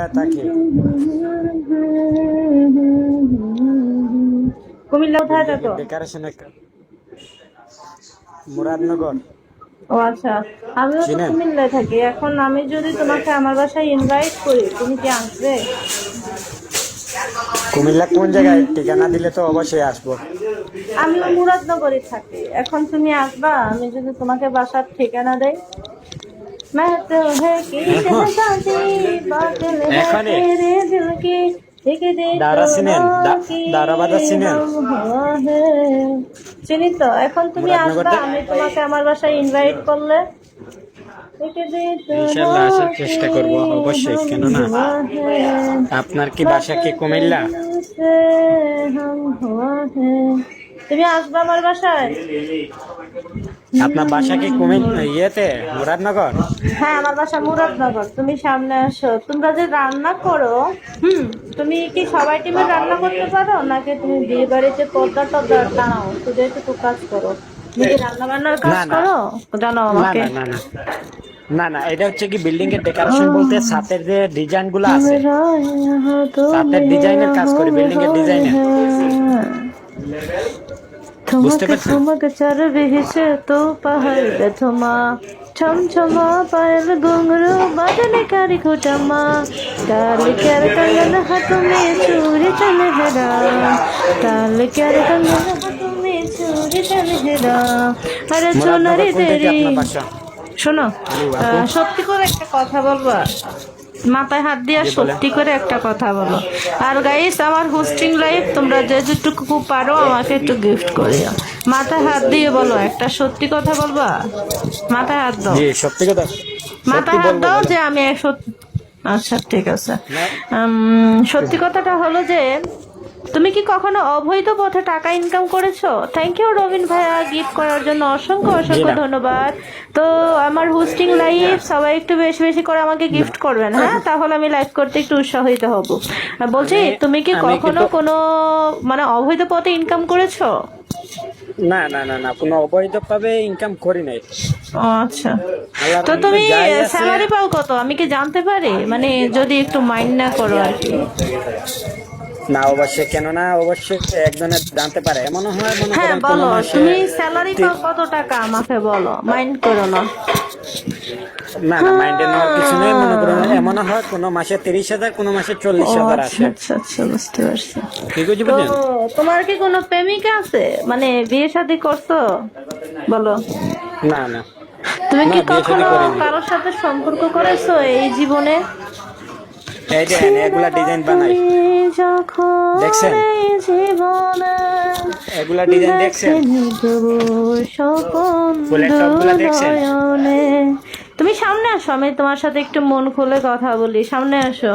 থাকে। কুমিল্লা কোথায় থাকো? ডেকোরেশনের মুরাদনগর। ও আচ্ছা, আমিও তো চিনেন? কুমিল্লায় থাকি। এখন আমি যদি তোমাকে আমার বাসায় ইনভাইট করি, তুমি কি আসবে? কুমিল্লা কোন জায়গায় ঠিকানা দিলে তো অবশ্যই আসবো। আমিও মুরাদনগরে থাকি। এখন তুমি আসবা আমি যদি তোমাকে বাসার ঠিকানা দেই? मैं तो है कि এখন शहजादी बादल है এখনই तेरे दिल की एक দারা চিনেন? दिल की দারা বাজার চিনেন? हम हुआ है। চিনি তো। এখন তুমি আসবা মুরাদনগরটা আমি তোমাকে আমার বাসায় ইনভাইট করলে? एक दिल ইনশাল্লাহ আসার চেষ্টা की করব অবশ্যই, हम কেন না। हुआ है আপনার কি বাসা কি কুমিল্লা? बचपन से हम हुआ है। তুমি আসবা আমার বাসায়? আপনার বাসা কি ইয়েতে মুরাদনগর? হ্যাঁ, আমার বাসা মুরাদনগর। তুমি সামনে আসো। তোমরা যে রান্না করো, তুমি কি সবাই টিমে রান্না করতে পারো নাকি তুমি বিয়ে বাড়িতে পর্দা টর্দা টানাও? শুধু একটু কাজ করো। তুমি কি রান্না বান্নার কাজ না না করো? জানাও না আমাকে। না না না না না, এটা হচ্ছে কি বিল্ডিং এর ডেকোরেশন বলতে ছাদের যে ডিজাইন গুলো আছে, मेरा यहाँ तो ছাদের ডিজাইনের কাজ করি, বিল্ডিং এর ডিজাইনের। বুঝতে থমক পারছেন? থমক চার বিহিসে তো পাহাড় থমা ছমছমা পাयल घुंघरू बाजने कारी खुटमा ताल क्यार कंगन हाथों में चूड़ी तलहरा ताल क्यार कंगन हाथों में चूड़ी तलहरा अरे মুরাদনগর चुनरी কোন থেকে तेरी আপনার বাসা? শোনো, আপু সত্যি করে একটা কথা বলবা? মাথায় হাত দিয়ে জি বলেন। সত্যি করে একটা কথা বলো। আর গাইস, আমার হোস্টিং লাইফ তোমরা যেটুকু পারো আমাকে একটু গিফট করিও। মাথায় হাত দিয়ে বলো, একটা সত্যি কথা বলবা? মাথায় হাত দাও। জি সত্যি কথা, সত্যি মাথায় হাত বলবো দাও বলেন। যে আমি সত্যি। আচ্ছা ঠিক আছে। না- সত্যি কথাটা হলো যে তুমি কি কখনো অবৈধ পথে টাকা ইনকাম করেছো? থ্যাংক ইউ রবিন ভাইয়া, গিফট করার জন্য অসংখ্য জি অসংখ্য না ধন্যবাদ। তো আমার হোস্টিং লাইভ সবাই একটু বেশি বেশি করে আমাকে গিফট করবেন, হ্যাঁ? তাহলে আমি লাইভ করতে একটু উৎসাহিত হব। বলছি, তুমি কি আমি কখনো কিন্তু কোনো মানে অবৈধ পথে ইনকাম করেছো? না না না না, কোনো অবৈধ ভাবে ইনকাম করি নাই। ও আচ্ছা। আল্লাহর তো রহমতে তুমি যাই আছে। স্যালারি পাও কত আমি কি জানতে পারি? মানে যদি একটু মাইন্ড না করো আর কি। না অবশ্যই, কেন না, অবশ্যই একজনের জানতে পারে। এমন হয় মনে হ্যাঁ করেন কোন বলো, মাসে তুমি স্যালারি পাও কত টাকা আমাকে বলো, মাইন্ড করো না। না না, মাইন্ডে নেওয়ার কিছু নেই। মনে করেন এমন হয় কোন মাসে 30,000, কোন মাসে ও 40,000 আচ্ছা আসে। আচ্ছা আচ্ছা, বুঝতে পারছি। ঠিক আছে তো বুঝলেন? তোমার কি কোনো প্রেমিকা আছে? মানে বিয়ে শাদী করছো? বলো। না না তুমি না, কি বিয়ে শাদী কখনো করিনি। কারোর সাথে সম্পর্ক করেছো এই জীবনে? এই যে এগুলা ডিজাইন বানাই, তুমি যখন দেখছেন? এই জীবনে এগুলা ডিজাইন দেখছেন? দেখেনি তবু স্বপন ফুলের টপগুলা দেখছেন? নয়নে। তুমি সামনে আসো, আমি তোমার সাথে একটু মন খুলে কথা বলি। সামনে আসো।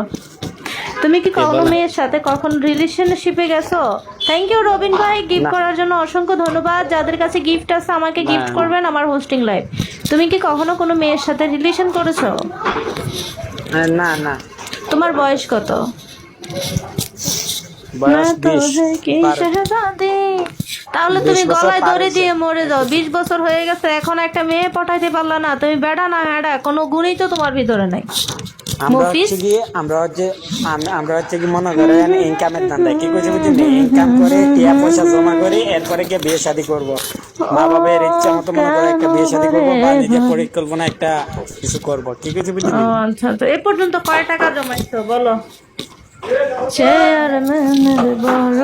তুমি কি কোনো বলেন। মেয়ের সাথে কখন রিলেশনশিপে গেছো? থ্যাংক ইউ রবিন ভাই, গিফট না করার জন্য অসংখ্য ধন্যবাদ। যাদের কাছে গিফট আছে আমাকে না গিফট করবেন আমার হোস্টিং লাইভ। তুমি কি কখনো কোনো মেয়ের সাথে রিলেশন করেছো? না না, তোমার বয়স কত? বয়স मैं तो 20 है कि পার। शहजादी। তাহলে 20 তুমি বছর গলায় পার দড়ি হয়েছে। দিয়ে মরে যাও। 20 বছর হয়ে গেছে, এখন একটা মেয়ে পটাইতে পারলা না। তুমি বেড়া না হ্যাডা, কোনো গুণই তো তোমার ভিতরে নাই। আমরা মফিজ, হচ্ছে কি আমরা হচ্ছে কি মনে করেন ইনকামের ধান্দা কি করছি বুঝছেন? ইনকাম করে টিয়া পয়সা জমা করে এরপরে গিয়ে বিয়ে শাদী করবো। মা বাবার ইচ্ছা মতো মনে করে একটা বিয়ে শাদী করবো বা নিজের পরিকল্পনা একটা কিছু করবো। কি করছি বুঝছেন? ও আচ্ছা। তো এ পর্যন্ত কয় টাকা জমাইছো বলো? চেয়ারম্যানের বড়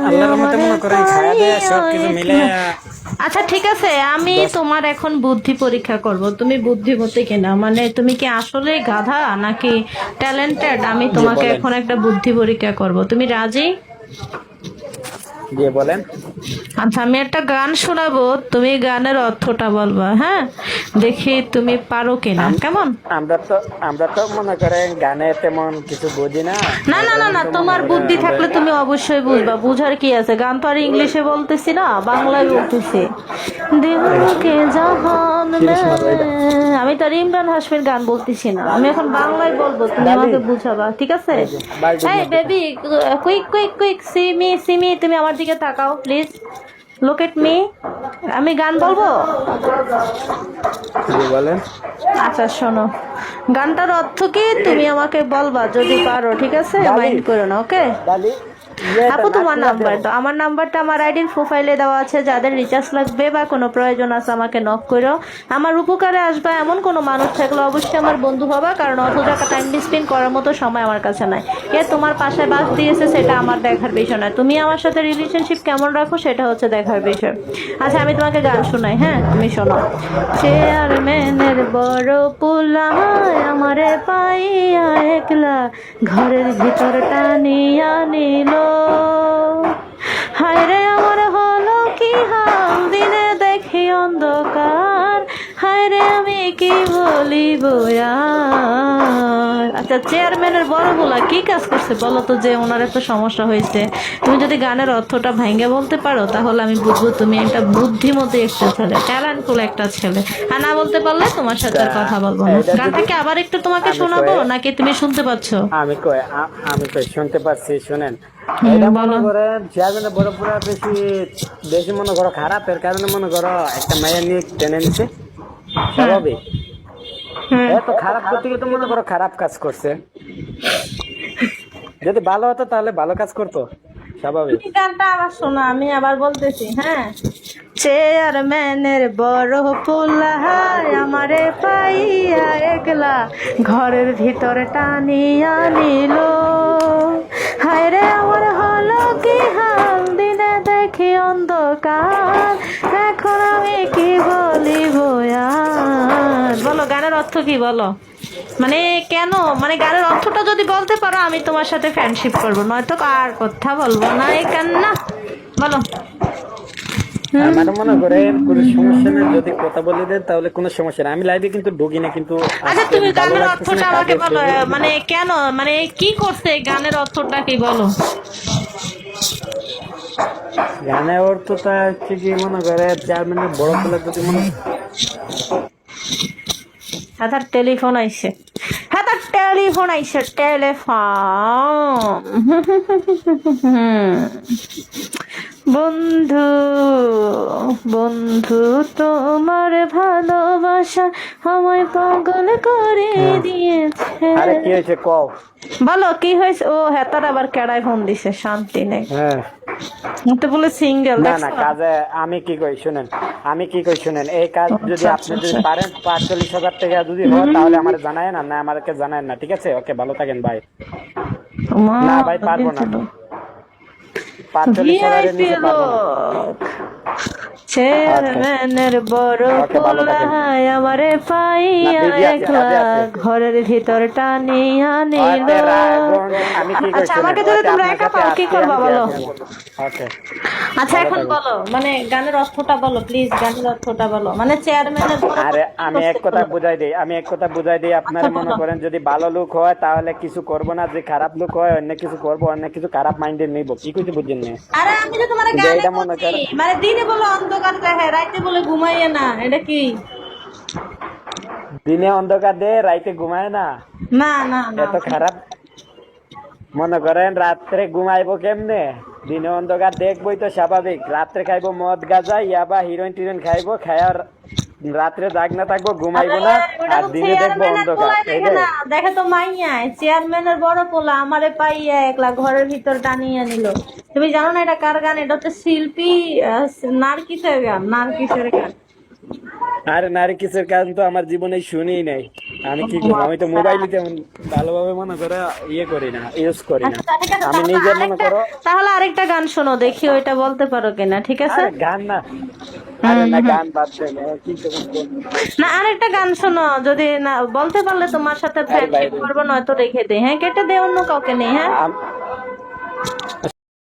আল্লাহর মতে মনে করেন খায়া দেয়া সবকিছু মিলে আচ্ছা ঠিক আছে, আমি তোমার এখন বুদ্ধি পরীক্ষা করব। তুমি বুদ্ধিমতী কিনা, মানে তুমি কি আসলে গাধা নাকি ট্যালেন্টেড, আমি তোমাকে বলেন। এখন একটা বুদ্ধি পরীক্ষা করব। তুমি রাজি? দিয়ে বলেন। আচ্ছা, আমি একটা গান শোনাবো, তুমি গানের অর্থটা বলবা, হ্যাঁ? দেখি তুমি পারো কিনা, কেমন? আমরা তো মনে করেন গানে তেমন কিছু বুঝি না। না না না না, তো মনে তোমার করেন বুদ্ধি থাকলে আমরা- তুমি অবশ্যই বুঝবা। বুঝার কি আছে, গান তো আর ইংলিশে বলতেছি না, বাংলায় বলতেছি। দিলকে জাহান মে, আমি তো আর ইমরান হাশমির গান বলতেছি না, আমি এখন বাংলায় বলবো, তুমি আমাকে বুঝাবা, ঠিক আছে? এই baby, quick quick quick, Simi Simi, তুমি আমার দিকে তাকাও প্লিজ। Look at me. আমি গান বলবো? জি বলেন। আচ্ছা শোনো, গানটার অর্থ কি তুমি আমাকে বলবা যদি পারো, ঠিক আছে? মাইন্ড করো না, ওকে? ডালি আপু তোমার নাম্বারটা, আমার নাম্বারটা আমার আইডির প্রোফাইলে দেওয়া আছে। যাদের রিচার্জ লাগবে বা কোনো প্রয়োজন আছে আমাকে নক করো। আমার উপকারে আসবা এমন কোনো মানুষ থাকলে অবশ্যই আমার বন্ধু হবা, কারণ অত টাকা টাইম স্পেন্ড করার মতো সময় আমার কাছে নাই। কে তোমার পাশে বাস দিয়েছে সেটা আমার দেখার বিষয় নয়, তুমি আমার সাথে রিলেশনশিপ কেমন রাখো সেটা হচ্ছে দেখার বিষয়। আচ্ছা আমি তোমাকে গান শোনাই, হ্যাঁ তুমি শোনো। চেয়ারম্যানের বড় পোলা আমারে পাইয়া একলা ঘরের ভিতর টানিয়া নিল। হায় রে আমার হলো কি হাল, দিনে দেখি অন্ধকার, হায় রে আমি কি বলিব আর। আচ্ছা চেয়ারম্যানের বড় বলা কি কাজ করছে বলো তো, যে ওনার এত সমস্যা হয়েছে? তুমি যদি গানের অর্থটা ভাঙ্গে বলতে পারো তাহলে আমি বুঝবো তুমি একটা বুদ্ধিমতী একটা ছেলে, ট্যালেন্টফুল একটা ছেলে। আর না বলতে পারলে তোমার সাথে আর কথা বলবো না। গানটা কি আবার একটু তোমাকে শোনাবো নাকি তুমি শুনতে পাচ্ছ? আমি কই শুনতে পাচ্ছি, শুনেন। এটা মনে করেন চেয়ারম্যানের বড় পুরা বেশি বেশি মনে করো খারাপ, এর কারণে মনে করো একটা মায়ের নিয়ে টেনে নিছে, স্বাভাবিক। এত খারাপ করতে গিয়ে তো মনে করো খারাপ কাজ করছে। যদি ভালো হতো তাহলে ভালো কাজ করতো, স্বাভাবিক। তুমি গানটা আবার শোনো, আমি আবার বলতেছি, হ্যাঁ। চেয়ারম্যানের বড় পোলা আমারে পাইয়া একলা ঘরের ভিতরে টানিয়া নিল। হায় রে আমার হলো কি হাল, দিনে দেখি অন্ধকার, এখন আমি কি বলিব আর। বলো গানের অর্থ কি বলো? মানে কেন, মানে গানের অর্থটা যদি বলতে পারো আমি তোমার সাথে ফ্রেন্ডশিপ করবো, নয়তো আর কথা বলবো না। এই কান্না বলো। আমার মনে করেন কোনো সমস্যা নেই, যদি কথা বলে দেন তাহলে কোনো সমস্যা নেই। আমি লাইভে কিন্তু ঢুকি না, কিন্তু আচ্ছা আজকে তুমি ভালো গানের লাগতেছে অর্থটা না, আমাকে কাজে বলো, মানে কেন, মানে কি করছে এই গানের অর্থটা কি বলো? গানের অর্থটা হচ্ছে কি মনে করে চেয়ারম্যানের বড় পোলা যদি মনে হ্যাঁ তার টেলিফোন আইছে, হ্যাঁ তার টেলিফোন আইছে, টেলিফোন। বন্ধু বন্ধু তোমার ভালোবাসা আমায় পাগল করে দিয়েছে। আরে কি হয়েছে কও? বলো কি হয়েছে? ও হ্যাঁ তার আবার কেডায় ফোন দিছে, শান্তি নেই। হ্যাঁ তো বলে সিঙ্গেল। না না কাজে আমি কি কই শুনেন, এই কাজ যদি আপনি যদি পারেন 45,000 টাকা যদি হয় তাহলে আমার জানায় না, আমাকে জানায় না, ঠিক আছে? ওকে ভালো থাকেন ভাই। না ভাই পারবো না, 45,000 এর নিচে পারবো না। চেয়ারম্যানের বড় পোলায় আমারে পাইয়া একলা ঘরের ভিতর টানিয়া নিল। আচ্ছা আমাকে যদি তোমরা একা পাও কি করবা বলো? আচ্ছা এখন বলো, মানে গানের অর্থটা বলো প্লিজ, গানের অর্থটা বলো। মানে চেয়ারম্যানের আরে আমি এক কথা বুঝাই দিই আপনারা মনে করেন যদি ভালো লোক হয় তাহলে কিছু করব না, যে খারাপ লোক হয় অন্য কিছু করব, অন্য কিছু খারাপ মাইন্ডে নিব, কি কইতে বুঝেন না? আরে আমি তো তোমার গানে বলছি, মানে দিনে বলো অন্ধকার দেখে, রাতে বলে ঘুমাইয়ে না, এটা কি? দিনে অন্ধকার দে রাতে ঘুমায় না? না না না এত খারাপ মনে করেন রাত্রে ঘুমাইবো কেমনে? দিনে অন্ধকার দেখবই তো স্বাভাবিক। রাত্রে খাইবো মদ গাঁজা ইয়াবা হিরোইন টিরোইন খাইবো, খায়ার রাত্রে জাগ না থাকবো, ঘুমাইবো না, আর দিনে দেখবো অন্ধকার। দেখে তো মাইয়া চেয়ারম্যানের বড় পোলা আমারে পাইয়া একলা ঘরের ভিতর টানিয়ে নিল। তুমি জানো না এটা কার গান? এটা হচ্ছে শিল্পী নার্গিসের গান, নার্গিসের গান। আরে নার্গিসের গান তো আমার জীবনে শুনিই নাই। আমি কি করবো, আমি তো মোবাইলে তেমন ভালোভাবে মনে করে ইয়ে করি না, ইউজ করি না। আমি নিজে মনে করো। তাহলে আরেকটা গান শোনো দেখি ওইটা বলতে পারো কিনা, ঠিক আছে? গান না, আরে না গান বাদ দেন, না আরেকটা গান শোনো, যদি না বলতে পারলে তোমার সাথে ফ্রেন্ডশিপ করবো, নয়তো রেখে দে। হ্যাঁ কেটে দে, অন্য কাউকে নেই। হ্যাঁ